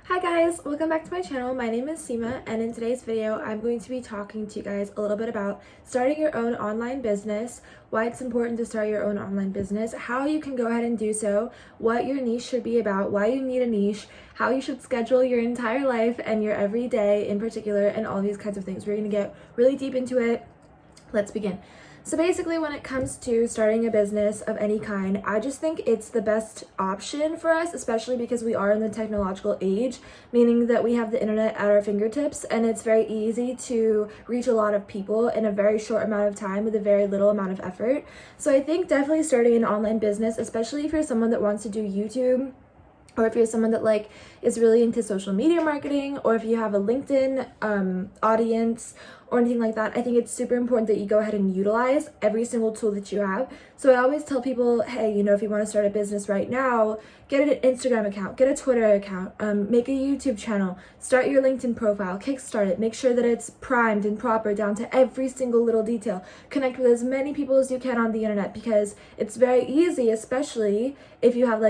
Hi guys, welcome back to my channel. My name is Seema, and in today's video I'm going to be talking to you guys a little bit about starting your own online business, why it's important to start your own online business, how you can go ahead and do so, what your niche should be about, why you need a niche, how you should schedule your entire life and your everyday in particular, and all these kinds of things. We're going to get really deep into it. Let's begin. So basically, when it comes to starting a business of any kind, I just think it's the best option for us, especially because we are in the technological age, meaning that we have the internet at our fingertips, and it's very easy to reach a lot of people in a very short amount of time with a very little amount of effort. So I think definitely starting an online business, especially if you're someone that wants to do YouTube, or if you're someone that is really into social media marketing, or if you have a LinkedIn audience or anything like that, I think it's super important that you go ahead and utilize every single tool that you have. So I always tell people, hey, if you want to start a business right now, get an Instagram account, get a Twitter account, make a YouTube channel, start your LinkedIn profile, kickstart it, make sure that it's primed and proper down to every single little detail. Connect with as many people as you can on the internet, because it's very easy, especially if you have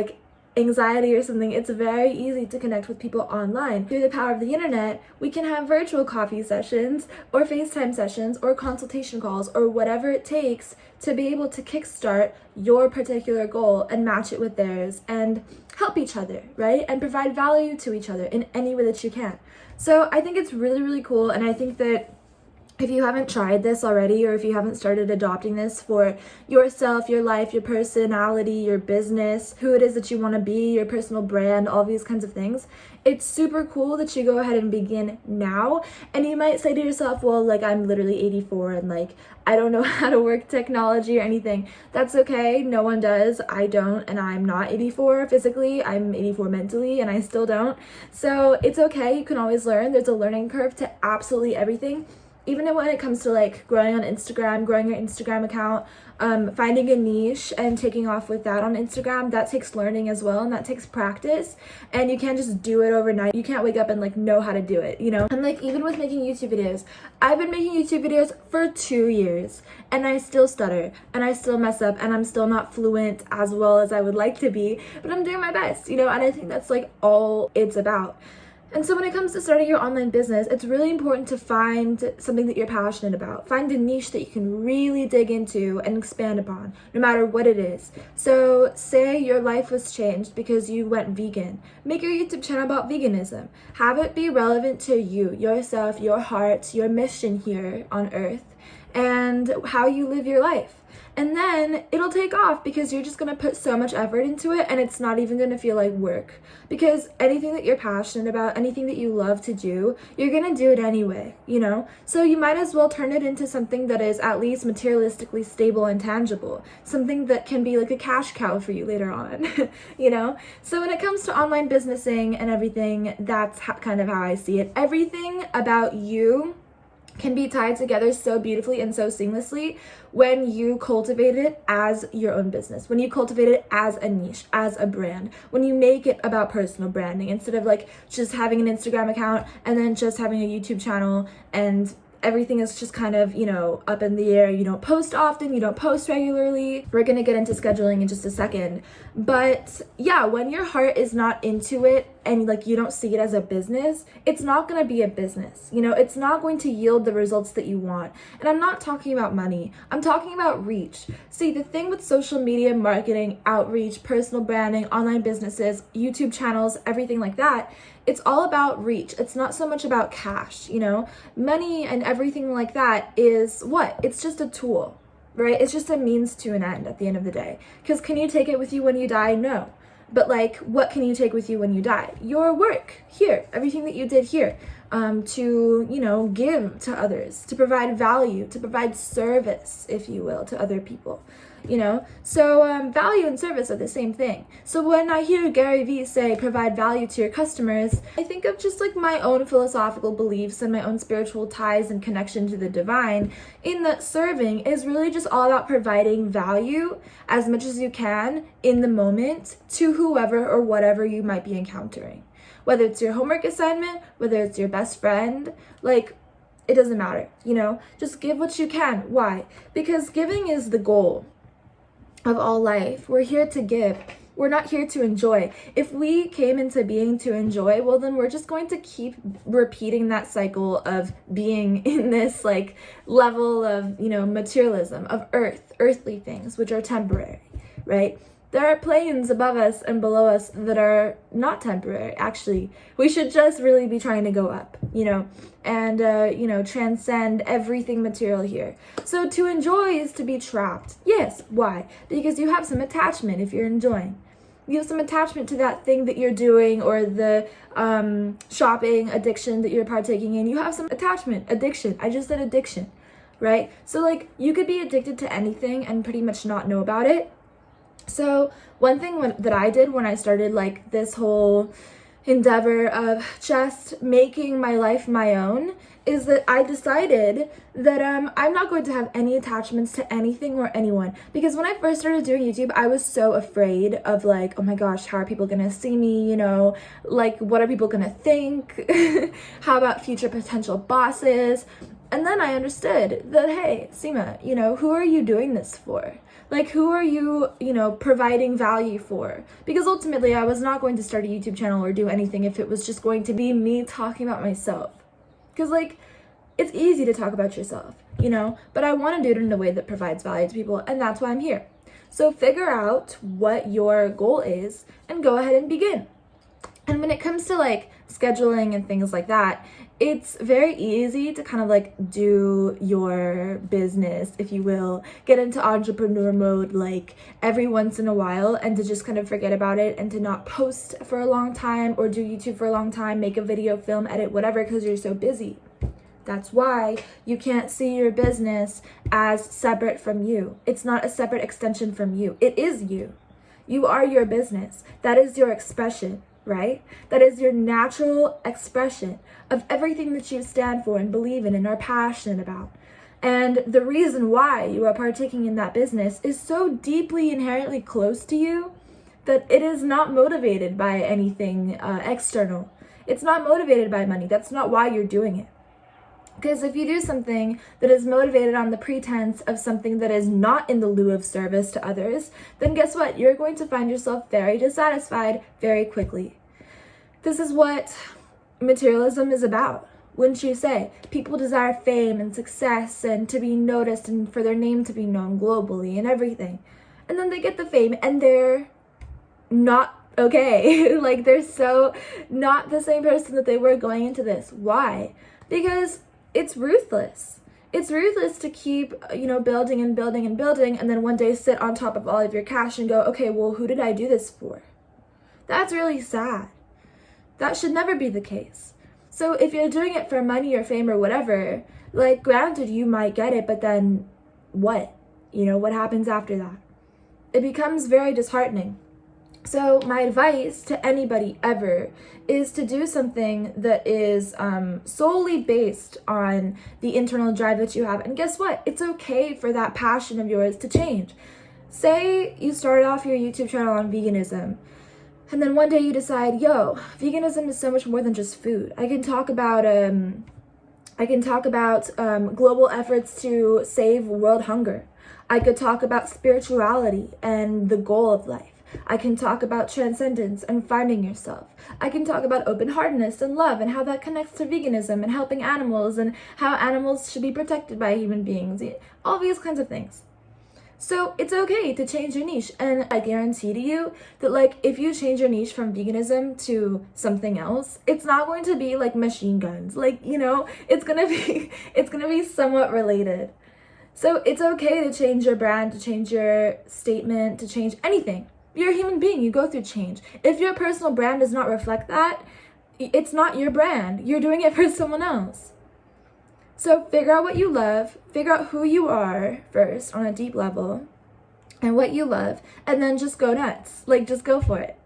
anxiety or something. It's very easy to connect with people online. Through the power of the internet, we can have virtual coffee sessions or FaceTime sessions or consultation calls or whatever it takes to be able to kickstart your particular goal and match it with theirs and help each other, right? And provide value to each other in any way that you can. So I think it's really, really cool, and I think that if you haven't tried this already, or if you haven't started adopting this for yourself, your life, your personality, your business, who it is that you want to be, your personal brand, all these kinds of things, it's super cool that you go ahead and begin now. And you might say to yourself, well, I'm literally 84 and I don't know how to work technology or anything. That's okay. No one does. I don't, and I'm not 84 physically. I'm 84 mentally, and I still don't. So it's okay. You can always learn. There's a learning curve to absolutely everything. Even when it comes to growing on Instagram, growing your Instagram account, finding a niche and taking off with that on Instagram, that takes learning as well, and that takes practice, and you can't just do it overnight. You can't wake up and know how to do it, And even with making YouTube videos, I've been making YouTube videos for 2 years, and I still stutter, and I still mess up, and I'm still not fluent as well as I would like to be, but I'm doing my best, and I think that's all it's about. And so when it comes to starting your online business, it's really important to find something that you're passionate about. Find a niche that you can really dig into and expand upon, no matter what it is. So say your life was changed because you went vegan. Make your YouTube channel about veganism. Have it be relevant to you, yourself, your heart, your mission here on earth, and how you live your life. And then it'll take off because you're just going to put so much effort into it, and it's not even going to feel like work. Because anything that you're passionate about, anything that you love to do, you're going to do it anyway, So you might as well turn it into something that is at least materialistically stable and tangible. Something that can be like a cash cow for you later on, So when it comes to online businessing and everything, that's kind of how I see it. Everything about you can be tied together so beautifully and so seamlessly when you cultivate it as your own business, when you cultivate it as a niche, as a brand, when you make it about personal branding instead of just having an Instagram account and then just having a YouTube channel and everything is just kind of, up in the air. You don't post often, you don't post regularly. We're going to get into scheduling in just a second. But yeah, when your heart is not into it and you don't see it as a business, it's not going to be a business. It's not going to yield the results that you want. And I'm not talking about money. I'm talking about reach. See, the thing with social media marketing, outreach, personal branding, online businesses, YouTube channels, everything like that, it's all about reach. It's not so much about cash, Money and everything like that is what? It's just a tool, right? It's just a means to an end at the end of the day. Because can you take it with you when you die? No. But what can you take with you when you die? Your work here, everything that you did here, to, give to others, to provide value, to provide service, if you will, to other people. So value and service are the same thing. So when I hear Gary Vee say provide value to your customers, I think of just my own philosophical beliefs and my own spiritual ties and connection to the divine, in that serving is really just all about providing value as much as you can in the moment to whoever or whatever you might be encountering. Whether it's your homework assignment, whether it's your best friend, it doesn't matter, just give what you can. Why? Because giving is the goal of all life. We're here to give. We're not here to enjoy. If we came into being to enjoy, well, then we're just going to keep repeating that cycle of being in this like level of, materialism, of earthly things, which are temporary, right? There are planes above us and below us that are not temporary. Actually, we should just really be trying to go up, and transcend everything material here. So to enjoy is to be trapped. Yes, why? Because you have some attachment if you're enjoying. You have some attachment to that thing that you're doing, or the shopping addiction that you're partaking in. You have some attachment, addiction. I just said addiction, right? So like you could be addicted to anything and pretty much not know about it. So one thing that I did when I started like this whole endeavor of just making my life my own is that I decided that I'm not going to have any attachments to anything or anyone. Because when I first started doing YouTube, I was so afraid of like, oh my gosh, how are people gonna see me, like what are people gonna think? How about future potential bosses? And then I understood that, hey, Seema, who are you doing this for? Like, who are you, providing value for? Because ultimately, I was not going to start a YouTube channel or do anything if it was just going to be me talking about myself. Because, like, it's easy to talk about yourself, but I want to do it in a way that provides value to people, and that's why I'm here. So figure out what your goal is and go ahead and begin. And when it comes to like scheduling and things like that, it's very easy to kind of like do your business, if you will, get into entrepreneur mode like every once in a while, and to just kind of forget about it and to not post for a long time or do YouTube for a long time, make a video, film, edit, whatever, because you're so busy. That's why you can't see your business as separate from you. It's not a separate extension from you. It is you. You are your business. That is your expression, right? That is your natural expression of everything that you stand for and believe in and are passionate about. And the reason why you are partaking in that business is so deeply inherently close to you that it is not motivated by anything external. It's not motivated by money. That's not why you're doing it. Because if you do something that is motivated on the pretense of something that is not in the lieu of service to others, then guess what? You're going to find yourself very dissatisfied very quickly. This is what materialism is about. Wouldn't you say? People desire fame and success and to be noticed and for their name to be known globally and everything. And then they get the fame and they're not okay. Like they're so not the same person that they were going into this. Why? Because it's ruthless. It's ruthless to keep, building and building and building, and then one day sit on top of all of your cash and go, okay, well, who did I do this for? That's really sad. That should never be the case. So if you're doing it for money or fame or whatever, like, granted, you might get it, but then what? What happens after that? It becomes very disheartening. So my advice to anybody ever is to do something that is solely based on the internal drive that you have. And guess what? It's okay for that passion of yours to change. Say you started off your YouTube channel on veganism, and then one day you decide, veganism is so much more than just food. I can talk about global efforts to save world hunger. I could talk about spirituality and the goal of life. I can talk about transcendence and finding yourself. I can talk about open-heartedness and love and how that connects to veganism and helping animals and how animals should be protected by human beings. All these kinds of things. So it's okay to change your niche. And I guarantee to you that like if you change your niche from veganism to something else, it's not going to be like machine guns. Like, it's gonna be somewhat related. So it's okay to change your brand, to change your statement, to change anything. You're a human being. You go through change. If your personal brand does not reflect that, it's not your brand. You're doing it for someone else. So figure out what you love. Figure out who you are first on a deep level and what you love. And then just go nuts. Like, just go for it.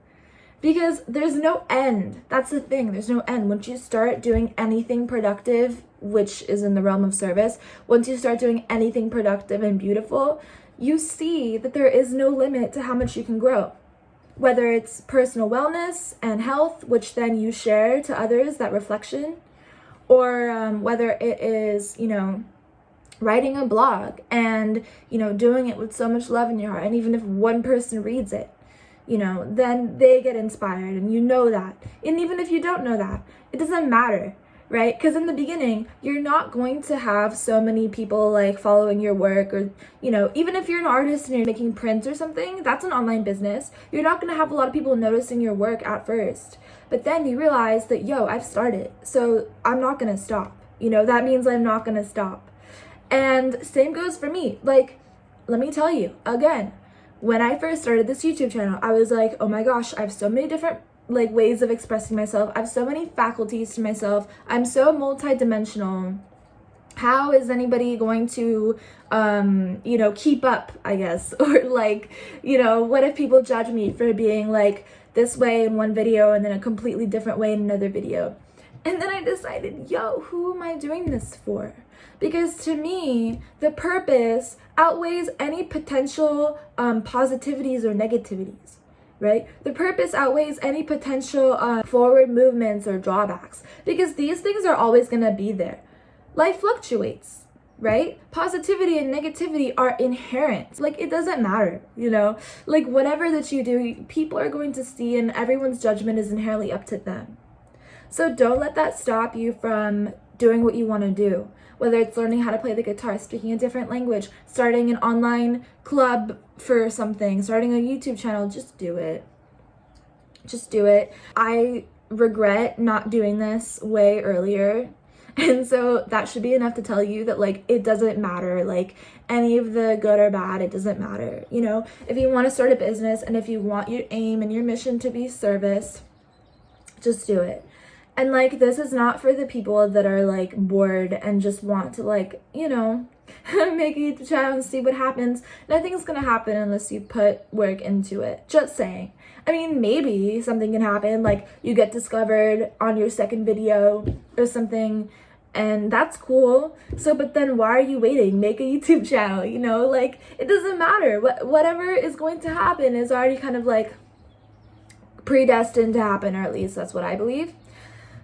Because there's no end. That's the thing. There's no end. Once you start doing anything productive, which is in the realm of service, once you start doing anything productive and beautiful, you see that there is no limit to how much you can grow. Whether it's personal wellness and health, which then you share to others, that reflection, or whether it is, writing a blog and, doing it with so much love in your heart. And even if one person reads it, then they get inspired, and you know that. And even if you don't know that, it doesn't matter, right? Because in the beginning, you're not going to have so many people like following your work, or, even if you're an artist and you're making prints or something, that's an online business. You're not going to have a lot of people noticing your work at first. But then you realize that, I've started, so I'm not going to stop. That means I'm not going to stop. And same goes for me. Like, let me tell you again, when I first started this YouTube channel, I was like, oh my gosh, I have so many different like ways of expressing myself. I have so many faculties to myself. I'm so multidimensional. How is anybody going to, keep up, I guess? Or like, what if people judge me for being like this way in one video and then a completely different way in another video? And then I decided, who am I doing this for? Because to me, the purpose outweighs any potential positivities or negativities, right? The purpose outweighs any potential forward movements or drawbacks, because these things are always going to be there. Life fluctuates, right? Positivity and negativity are inherent. Like, it doesn't matter, like whatever that you do, people are going to see, and everyone's judgment is inherently up to them. So don't let that stop you from doing what you want to do. Whether it's learning how to play the guitar, speaking a different language, starting an online club for something, starting a YouTube channel, just do it. Just do it. I regret not doing this way earlier. And so that should be enough to tell you that, like, it doesn't matter, like, any of the good or bad, it doesn't matter. If you want to start a business and if you want your aim and your mission to be service, just do it. And, like, this is not for the people that are, like, bored and just want to, like, make a YouTube channel and see what happens. Nothing's gonna happen unless you put work into it. Just saying. I mean, maybe something can happen, like, you get discovered on your second video or something, and that's cool. So, but then why are you waiting? Make a YouTube channel, Like, it doesn't matter. Whatever is going to happen is already kind of, like, predestined to happen, or at least that's what I believe.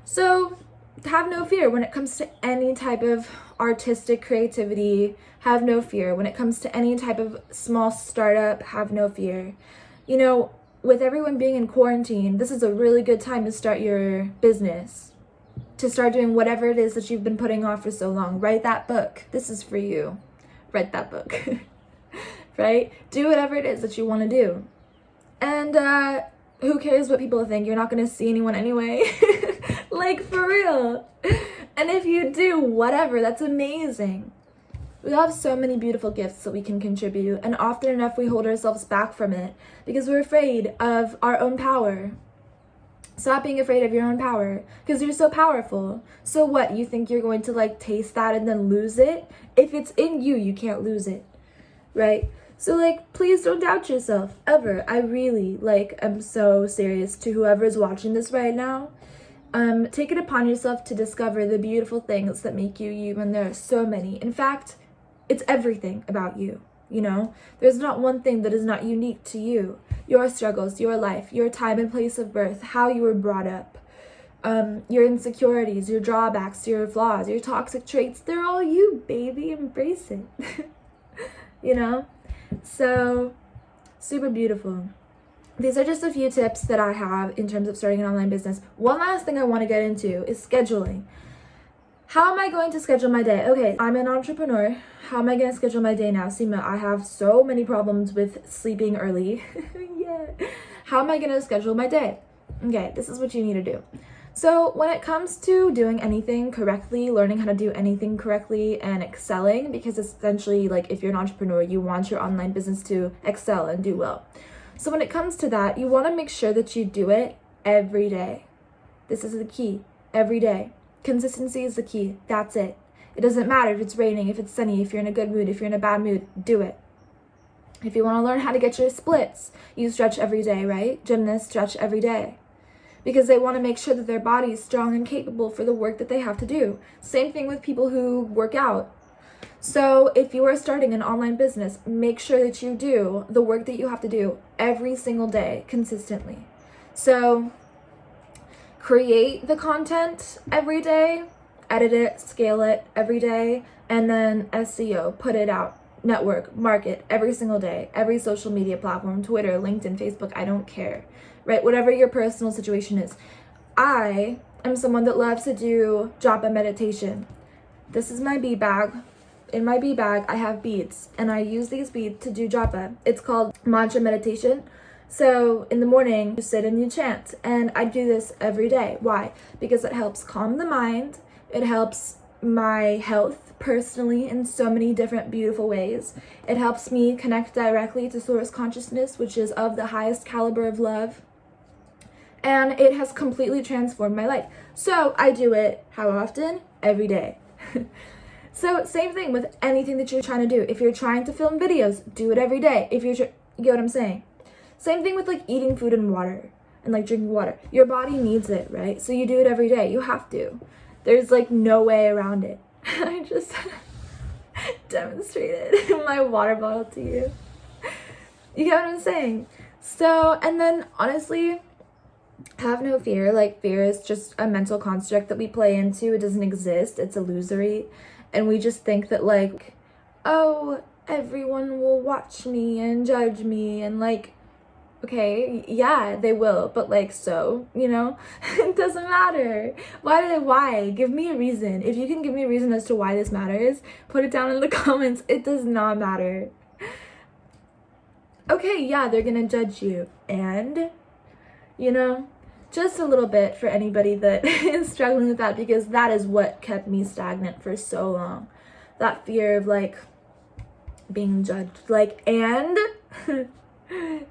So have no fear when it comes to any type of artistic creativity. Have no fear when it comes to any type of small startup. Have no fear. With everyone being in quarantine, this is a really good time to start your business, to start doing whatever it is that you've been putting off for so long. Write that book. This is for you. Write that book. Right? Do whatever it is that you want to do. And who cares what people think? You're not going to see anyone anyway. Like, for real. And if you do, whatever, that's amazing. We have so many beautiful gifts that we can contribute, and often enough we hold ourselves back from it because we're afraid of our own power. Stop being afraid of your own power, because you're so powerful. So what, you think you're going to, like, taste that and then lose it? If it's in you, you can't lose it, right? So, like, please don't doubt yourself, ever. I really, am so serious to whoever's watching this right now. Take it upon yourself to discover the beautiful things that make you you, and there are so many. In fact, it's everything about you, There's not one thing that is not unique to you. Your struggles, your life, your time and place of birth, how you were brought up, your insecurities, your drawbacks, your flaws, your toxic traits, they're all you, baby. Embrace it. So, super beautiful. These are just a few tips that I have in terms of starting an online business. One last thing I want to get into is scheduling. How am I going to schedule my day? Okay, I'm an entrepreneur. How am I going to schedule my day now? Seema, I have so many problems with sleeping early. Yeah. How am I going to schedule my day? Okay, this is what you need to do. So when it comes to doing anything correctly, learning how to do anything correctly and excelling, because essentially, like, if you're an entrepreneur, you want your online business to excel and do well. So when it comes to that, you want to make sure that you do it every day. This is the key. Every day. Consistency is the key. That's it. It doesn't matter if it's raining, if it's sunny, if you're in a good mood, if you're in a bad mood, do it. If you want to learn how to get your splits, you stretch every day, right? Gymnasts stretch every day, because they want to make sure that their body is strong and capable for the work that they have to do. Same thing with people who work out. So if you are starting an online business, make sure that you do the work that you have to do every single day consistently. So create the content every day, edit it, scale it every day, and then SEO, put it out network, market every single day, every social media platform, Twitter, LinkedIn, Facebook, I don't care, right? Whatever your personal situation is. I am someone that loves to do japa meditation. This is my bead bag. In my bead bag, I have beads, and I use these beads to do japa. It's called mantra meditation. So in the morning, you sit and you chant, and I do this every day. Why? Because it helps calm the mind. It helps my health personally in so many different beautiful ways. It helps me connect directly to source consciousness, which is of the highest caliber of love. And it has completely transformed my life. So I do it how often? Every day. So same thing with anything that you're trying to do. If you're trying to film videos, do it every day. If you're, you get what I'm saying? Same thing with like eating food and water and like drinking water. Your body needs it, right? So you do it every day. You have to. There's like no way around it. I just demonstrated my water bottle to you. You get what I'm saying? So, and then honestly, have no fear. Like, fear is just a mental construct that we play into. It doesn't exist. It's illusory. And we just think that like, oh, everyone will watch me and judge me, and like, okay, yeah, they will, but like, so, you know, it doesn't matter. Why? Give me a reason. If you can give me a reason as to why this matters, put it down in the comments. It does not matter. Okay, yeah, they're gonna judge you, and, you know, just a little bit for anybody that is struggling with that, because that is what kept me stagnant for so long. That fear of like being judged, like, and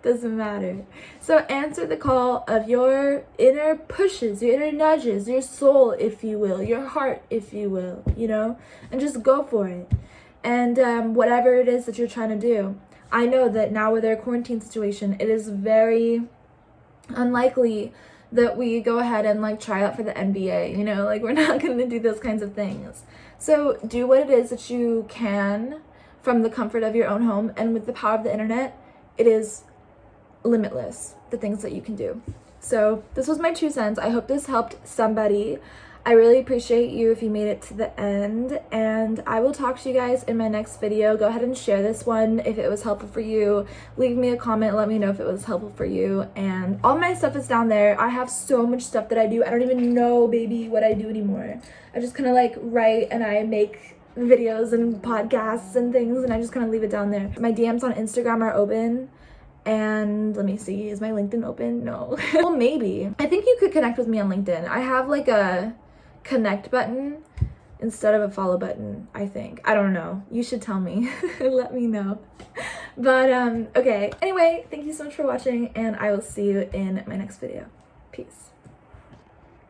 doesn't matter. So answer the call of your inner pushes, your inner nudges, your soul, if you will, your heart, if you will, you know, and just go for it. And whatever it is that you're trying to do. I know that now with our quarantine situation, it is very unlikely that we go ahead and like try out for the NBA, you know, like we're not going to do those kinds of things. So do what it is that you can from the comfort of your own home, and with the power of the internet, it is limitless, the things that you can do. So this was my 2 cents. I hope this helped somebody. I really appreciate you if you made it to the end, and I will talk to you guys in my next video. Go ahead and share this one if it was helpful for you. Leave me a comment, let me know if it was helpful for you, and all my stuff is down there. I have so much stuff that I do. I don't even know, baby, what I do anymore. I just kind of like write, and I make videos and podcasts and things, and I just kind of leave it down there. My DMs on Instagram are open. And let me see, is my LinkedIn open? No. Well, maybe. I think you could connect with me on LinkedIn. I have like a connect button instead of a follow button, I think. I don't know. You should tell me. Let me know. But okay. Anyway, thank you so much for watching, and I will see you in my next video. Peace.